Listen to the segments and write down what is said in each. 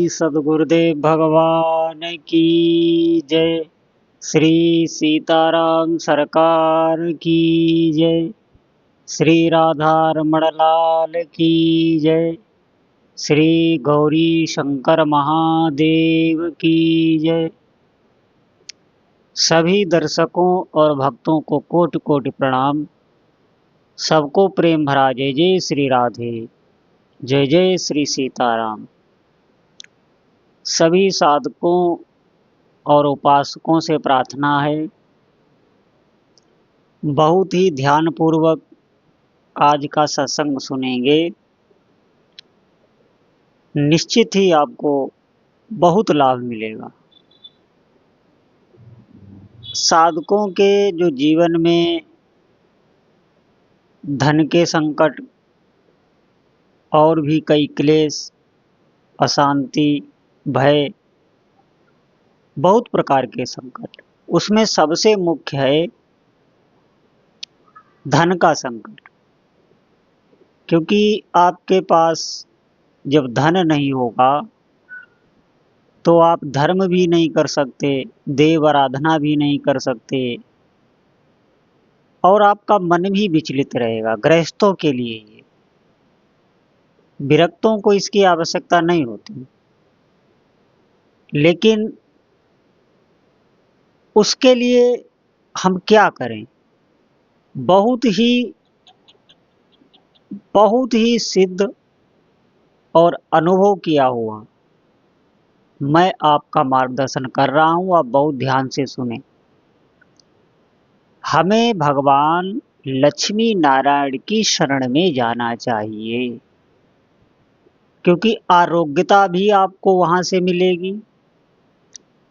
सद्गुरुदेव भगवान की जय। श्री सीताराम सरकार की जय। श्री राधा रमण लाल की जय। श्री गौरी शंकर महादेव की जय। सभी दर्शकों और भक्तों को कोटि कोटि प्रणाम। सबको प्रेम भरा जय जय श्री राधे। जय जय श्री सीताराम। सभी साधकों और उपासकों से प्रार्थना है, बहुत ही ध्यानपूर्वक आज का सत्संग सुनेंगे। निश्चित ही आपको बहुत लाभ मिलेगा। साधकों के जो जीवन में धन के संकट और भी कई क्लेश, अशांति, भय, बहुत प्रकार के संकट, उसमें सबसे मुख्य है धन का संकट। क्योंकि आपके पास जब धन नहीं होगा तो आप धर्म भी नहीं कर सकते, देव आराधना भी नहीं कर सकते और आपका मन भी विचलित रहेगा। गृहस्थों के लिए ये, विरक्तों को इसकी आवश्यकता नहीं होती, लेकिन उसके लिए हम क्या करें? बहुत ही सिद्ध और अनुभव किया हुआ मैं आपका मार्गदर्शन कर रहा हूं, आप बहुत ध्यान से सुने। हमें भगवान लक्ष्मी नारायण की शरण में जाना चाहिए, क्योंकि आरोग्यता भी आपको वहां से मिलेगी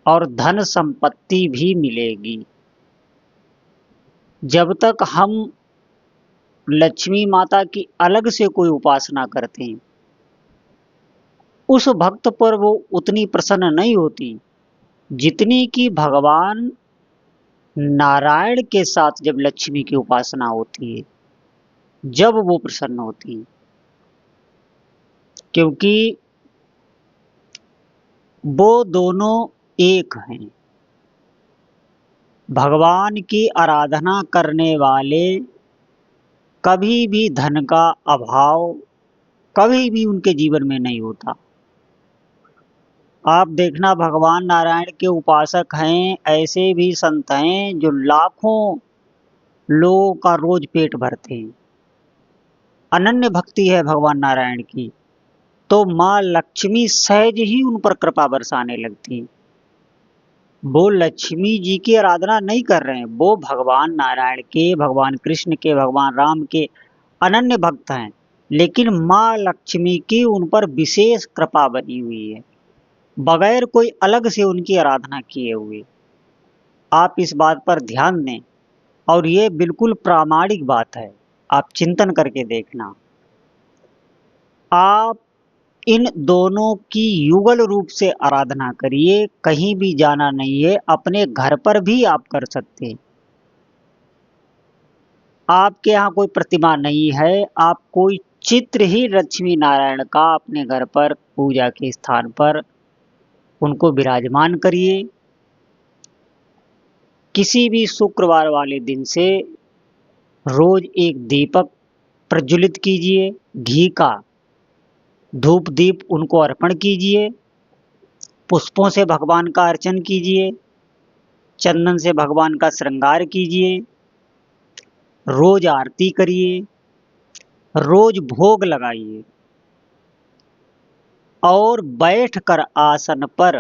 और धन संपत्ति भी मिलेगी। जब तक हम लक्ष्मी माता की अलग से कोई उपासना करते हैं, उस भक्त पर वो उतनी प्रसन्न नहीं होती जितनी कि भगवान नारायण के साथ जब लक्ष्मी की उपासना होती है, जब वो प्रसन्न होती है। क्योंकि वो दोनों एक हैं। भगवान की आराधना करने वाले कभी भी धन का अभाव कभी भी उनके जीवन में नहीं होता। आप देखना, भगवान नारायण के उपासक हैं, ऐसे भी संत हैं जो लाखों लोगों का रोज पेट भरते हैं। अनन्य भक्ति है भगवान नारायण की, तो माँ लक्ष्मी सहज ही उन पर कृपा बरसाने लगती। वो लक्ष्मी जी की आराधना नहीं कर रहे हैं, वो भगवान नारायण के, भगवान कृष्ण के, भगवान राम के अनन्य भक्त हैं, लेकिन माँ लक्ष्मी की उन पर विशेष कृपा बनी हुई है, बगैर कोई अलग से उनकी आराधना किए हुए। आप इस बात पर ध्यान दें, और ये बिल्कुल प्रामाणिक बात है, आप चिंतन करके देखना। आप इन दोनों की युगल रूप से आराधना करिए, कहीं भी जाना नहीं है, अपने घर पर भी आप कर सकते हैं। आपके यहाँ कोई प्रतिमा नहीं है, आप कोई चित्र ही लक्ष्मी नारायण का अपने घर पर पूजा के स्थान पर उनको विराजमान करिए। किसी भी शुक्रवार वाले दिन से रोज एक दीपक प्रज्वलित कीजिए, घी का धूप दीप उनको अर्पण कीजिए, पुष्पों से भगवान का अर्चन कीजिए, चंदन से भगवान का श्रृंगार कीजिए, रोज आरती करिए, रोज भोग लगाइए और बैठकर आसन पर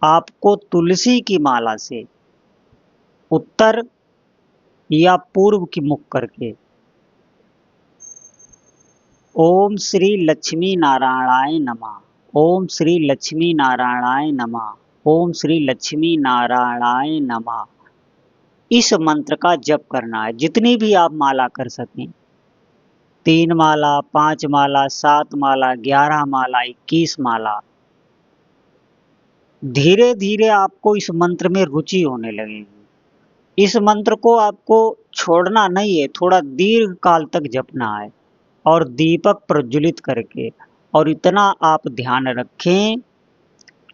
आपको तुलसी की माला से उत्तर या पूर्व की मुख करके ओम श्री लक्ष्मी नारायणाय नमः, ओम श्री लक्ष्मी नारायणाय नमः, ओम श्री लक्ष्मी नारायणाय नमः, इस मंत्र का जप करना है। जितनी भी आप माला कर सकें, 3 माला, 5 माला, 7 माला, 11 माला, 21 माला, धीरे धीरे आपको इस मंत्र में रुचि होने लगेगी। इस मंत्र को आपको छोड़ना नहीं है, थोड़ा दीर्घ काल तक जपना है और दीपक प्रज्वलित करके और इतना आप ध्यान रखें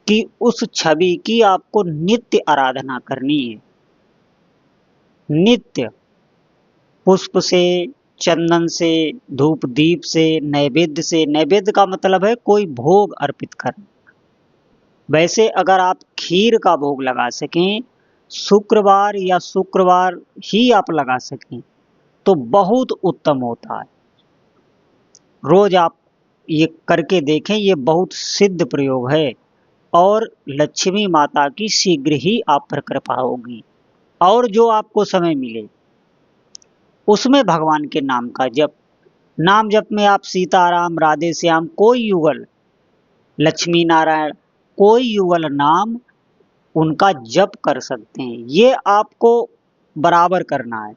कि उस छवि की आपको नित्य आराधना करनी है। नित्य पुष्प से, चंदन से, धूप दीप से, नैवेद्य से। नैवेद्य का मतलब है कोई भोग अर्पित करना। वैसे अगर आप खीर का भोग लगा सकें, शुक्रवार या शुक्रवार ही आप लगा सकें तो बहुत उत्तम होता है। रोज आप ये करके देखें, ये बहुत सिद्ध प्रयोग है और लक्ष्मी माता की शीघ्र ही आप पर कृपा होगी। और जो आपको समय मिले उसमें भगवान के नाम का जप। नाम जप में आप सीताराम, राधे श्याम, कोई युगल, लक्ष्मी नारायण, कोई युगल नाम उनका जप कर सकते हैं। ये आपको बराबर करना है,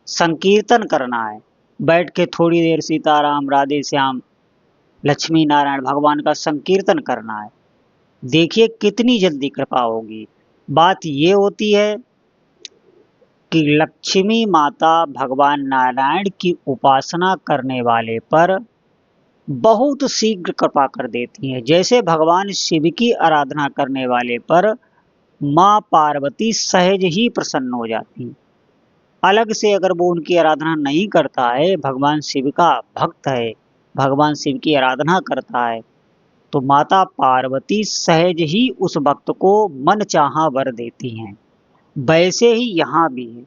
संकीर्तन करना है। बैठ के थोड़ी देर सीताराम, राधे श्याम, लक्ष्मी नारायण भगवान का संकीर्तन करना है। देखिए कितनी जल्दी कृपा होगी। बात ये होती है कि लक्ष्मी माता भगवान नारायण की उपासना करने वाले पर बहुत शीघ्र कृपा कर देती हैं। जैसे भगवान शिव की आराधना करने वाले पर माँ पार्वती सहज ही प्रसन्न हो जाती हैं। अलग से अगर वो उनकी आराधना नहीं करता है, भगवान शिव का भक्त है, भगवान शिव की आराधना करता है, तो माता पार्वती सहज ही उस भक्त को मन चाहा वर देती हैं। वैसे ही यहाँ भी है,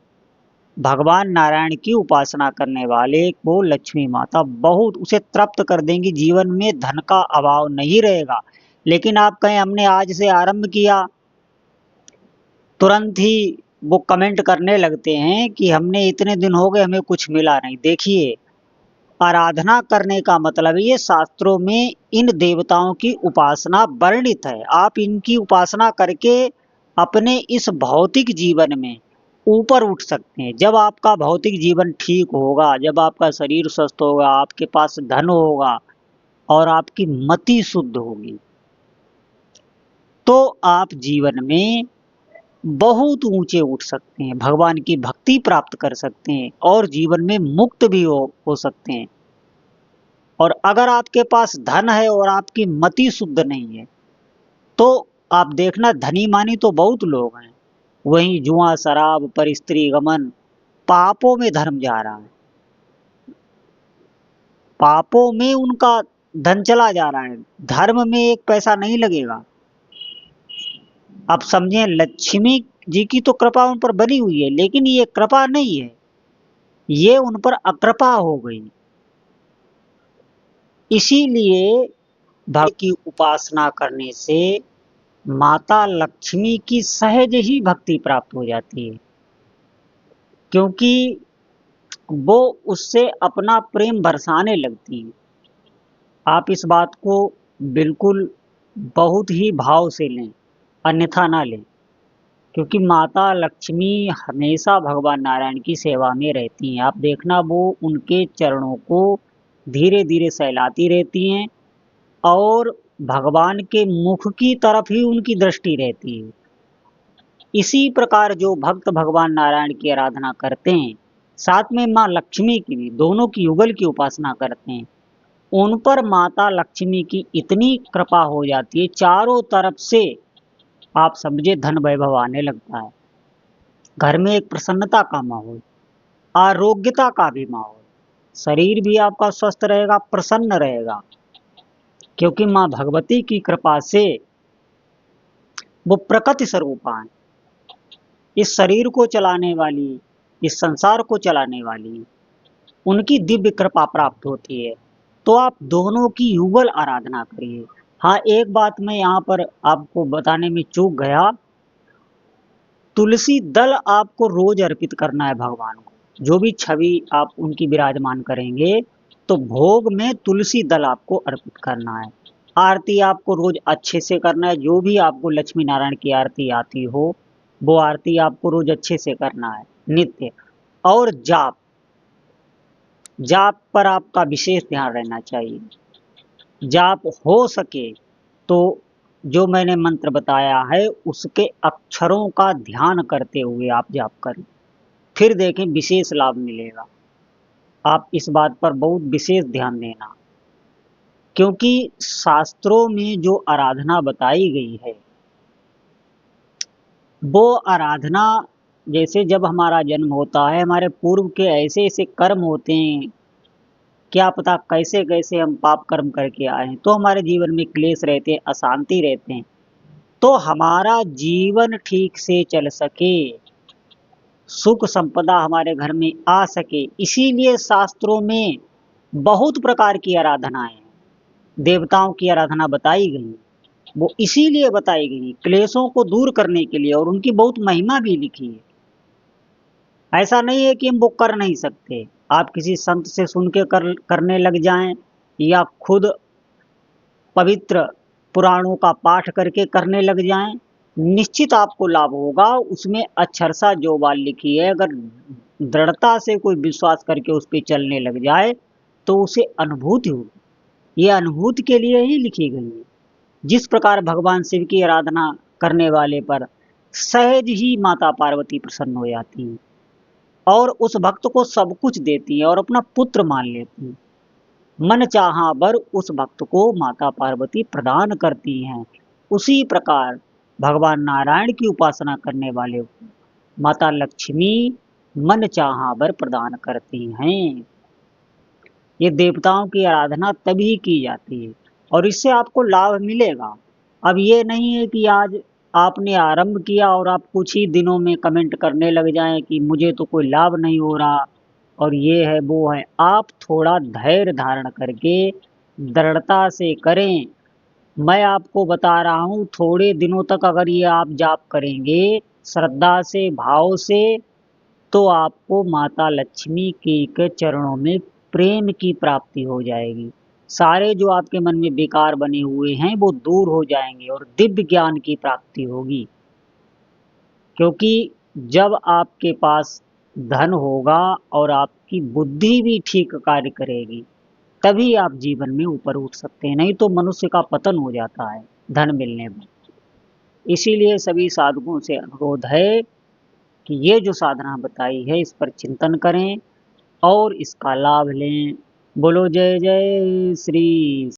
भगवान नारायण की उपासना करने वाले को लक्ष्मी माता बहुत उसे तृप्त कर देंगी। जीवन में धन का अभाव नहीं रहेगा। लेकिन आप कहें हमने आज से आरंभ किया, तुरंत ही वो कमेंट करने लगते हैं कि हमने इतने दिन हो गए हमें कुछ मिला नहीं। देखिए, आराधना करने का मतलब ये शास्त्रों में इन देवताओं की उपासना वर्णित है। आप इनकी उपासना करके अपने इस भौतिक जीवन में ऊपर उठ सकते हैं। जब आपका भौतिक जीवन ठीक होगा, जब आपका शरीर स्वस्थ होगा, आपके पास धन होगा और आपकी मति शुद्ध होगी, तो आप जीवन में बहुत ऊंचे उठ सकते हैं, भगवान की भक्ति प्राप्त कर सकते हैं और जीवन में मुक्त भी हो सकते हैं। और अगर आपके पास धन है और आपकी मति शुद्ध नहीं है तो आप देखना, धनी मानी तो बहुत लोग हैं, वहीं जुआ, शराब, पर स्त्री गमन, पापों में धर्म जा रहा है, पापों में उनका धन चला जा रहा है, धर्म में एक पैसा नहीं लगेगा। आप समझें, लक्ष्मी जी की तो कृपा उन पर बनी हुई है, लेकिन ये कृपा नहीं है, ये उन पर अकृपा हो गई। इसीलिए भक्त की उपासना करने से माता लक्ष्मी की सहज ही भक्ति प्राप्त हो जाती है, क्योंकि वो उससे अपना प्रेम बरसाने लगती है। आप इस बात को बिल्कुल बहुत ही भाव से लें, अन्यथा ना लें, क्योंकि माता लक्ष्मी हमेशा भगवान नारायण की सेवा में रहती हैं। आप देखना, वो उनके चरणों को धीरे धीरे सहलाती रहती हैं और भगवान के मुख की तरफ ही उनकी दृष्टि रहती है। इसी प्रकार जो भक्त भगवान नारायण की आराधना करते हैं, साथ में माँ लक्ष्मी की भी, दोनों की युगल की उपासना करते हैं, उन पर माता लक्ष्मी की इतनी कृपा हो जाती है, चारों तरफ से आप समझे धन वैभव आने लगता है। घर में एक प्रसन्नता का माहौल, आरोग्यता का भी माहौल, शरीर भी आपका स्वस्थ रहेगा, प्रसन्न रहेगा, क्योंकि माँ भगवती की कृपा से वो प्रकृति स्वरूपा है। इस शरीर को चलाने वाली, इस संसार को चलाने वाली, उनकी दिव्य कृपा प्राप्त होती है। तो आप दोनों की युगल आराधना करिए। हाँ, एक बात मैं यहाँ पर आपको बताने में चूक गया, तुलसी दल आपको रोज अर्पित करना है भगवान को। जो भी छवि आप उनकी विराजमान करेंगे तो भोग में तुलसी दल आपको अर्पित करना है। आरती आपको रोज अच्छे से करना है। जो भी आपको लक्ष्मी नारायण की आरती आती हो, वो आरती आपको रोज अच्छे से करना है, नित्य। और जाप, जाप पर आपका विशेष ध्यान रहना चाहिए। जाप हो सके तो जो मैंने मंत्र बताया है उसके अक्षरों का ध्यान करते हुए आप जाप करें, फिर देखें विशेष लाभ मिलेगा। आप इस बात पर बहुत विशेष ध्यान देना, क्योंकि शास्त्रों में जो आराधना बताई गई है वो आराधना, जैसे जब हमारा जन्म होता है हमारे पूर्व के ऐसे ऐसे कर्म होते हैं, क्या पता कैसे कैसे हम पाप कर्म करके आए हैं, तो हमारे जीवन में क्लेश रहते हैं, अशांति रहते हैं। तो हमारा जीवन ठीक से चल सके, सुख संपदा हमारे घर में आ सके, इसीलिए शास्त्रों में बहुत प्रकार की आराधनाएं हैं, देवताओं की आराधना बताई गई। वो इसीलिए बताई गई क्लेशों को दूर करने के लिए, और उनकी बहुत महिमा भी लिखी है। ऐसा नहीं है कि हम वो कर नहीं सकते, आप किसी संत से सुन के करने लग जाएं या खुद पवित्र पुराणों का पाठ करके करने लग जाएं, निश्चित आपको लाभ होगा। उसमें अक्षरशा जो बात लिखी है, अगर दृढ़ता से कोई विश्वास करके उस पर चलने लग जाए तो उसे अनुभूति होगी। ये अनुभूति के लिए ही लिखी गई है। जिस प्रकार भगवान शिव की आराधना करने वाले पर सहज ही माता पार्वती प्रसन्न हो जाती हैं और उस भक्त को सब कुछ देती हैं और अपना पुत्र मान लेती हैं। मन चाहा वर उस भक्त को माता पार्वती प्रदान करती हैं। उसी प्रकार भगवान नारायण की उपासना करने वाले को माता लक्ष्मी मन चाहा वर प्रदान करती हैं। ये देवताओं की आराधना तभी की जाती है और इससे आपको लाभ मिलेगा। अब ये नहीं है कि आज आपने आरंभ किया और आप कुछ ही दिनों में कमेंट करने लग जाएं कि मुझे तो कोई लाभ नहीं हो रहा और ये है वो है। आप थोड़ा धैर्य धारण करके दृढ़ता से करें। मैं आपको बता रहा हूँ, थोड़े दिनों तक अगर ये आप जाप करेंगे श्रद्धा से भाव से, तो आपको माता लक्ष्मी के चरणों में प्रेम की प्राप्ति हो जाएगी। सारे जो आपके मन में बेकार बने हुए हैं वो दूर हो जाएंगे और दिव्य ज्ञान की प्राप्ति होगी। क्योंकि जब आपके पास धन होगा और आपकी बुद्धि भी ठीक कार्य करेगी तभी आप जीवन में ऊपर उठ सकते हैं, नहीं तो मनुष्य का पतन हो जाता है धन मिलने पर। इसीलिए सभी साधकों से अनुरोध है कि ये जो साधना बताई है इस पर चिंतन करें और इसका लाभ लें। बोलो जय जय श्री